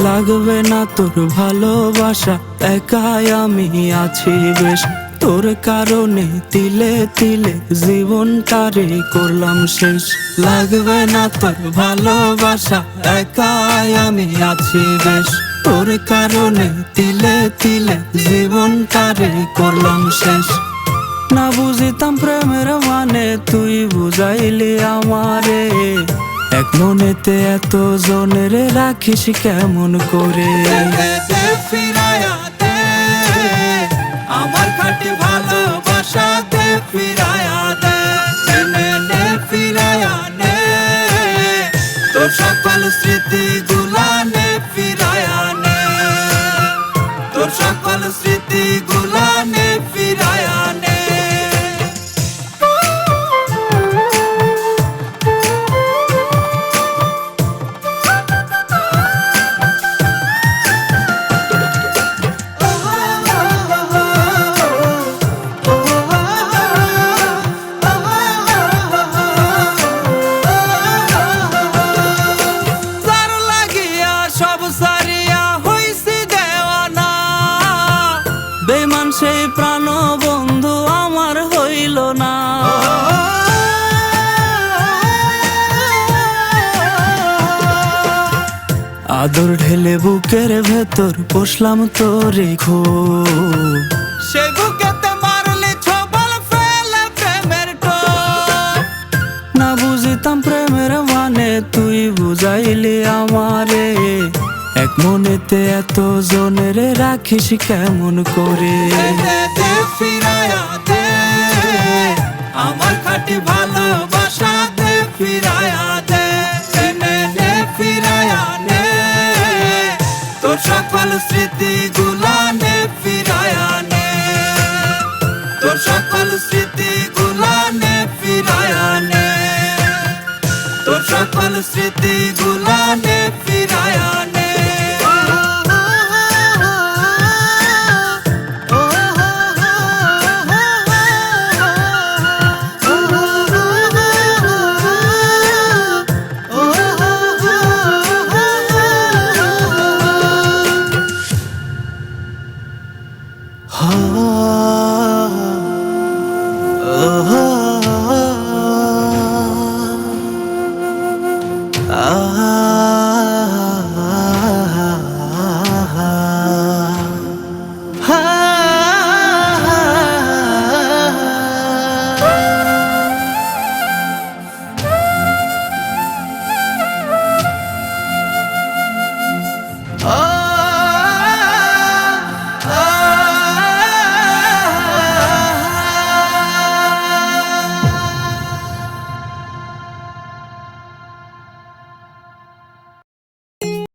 লাগবে না তোর ভালোবাসা, একাই আমি আছি বেশ। তোর কারণে তিলে তিলে জীবনটারে করলাম শেষ। লাগবে না তোর ভালোবাসা, একাই আমি আছি বেশ। তোর কারণে তিলে তিলে জীবনটারে করলাম শেষ। না বুঝিতাম প্রেমের মানে, তুই বুঝাইলি আমারে। এক মনেতে এত জনের রাখিস কেমন করে? ফিরায়া দে আমার খাঁটি ভালোবাসা, দে ফিরায়া দে, নে ফিরায়া নে তোর সকল স্মৃতি গুলা, নে ফিরায়া নে তোর সকল স্মৃতি গুলা, নে ফিরায়া নে। বেমান সেই প্রাণ বন্ধু আমার হইল না। আদর ঢেলে বুকের ভেতর বসলাম তোরে খুব, সে বুকেতে মারলি ছবল ফেলে প্রেমের টোপ। না বুঝিতাম প্রেমের মানে, তুই বুঝাইলি আমারে। এক মনেতে এত জনের রাখিস কেমন করে? দে ফিরায়া দে আমার খাঁটি ভালোবাসা, দে ফিরায়া দে, নে ফিরায়া নে তোর সকল স্মৃতি গুলা, নে ফিরায়া নে তোর সকল স্মৃতি গুলা, নে ফিরায়া নে তোর সকল স্মৃতি গুলা, নে ফিরায়া নে।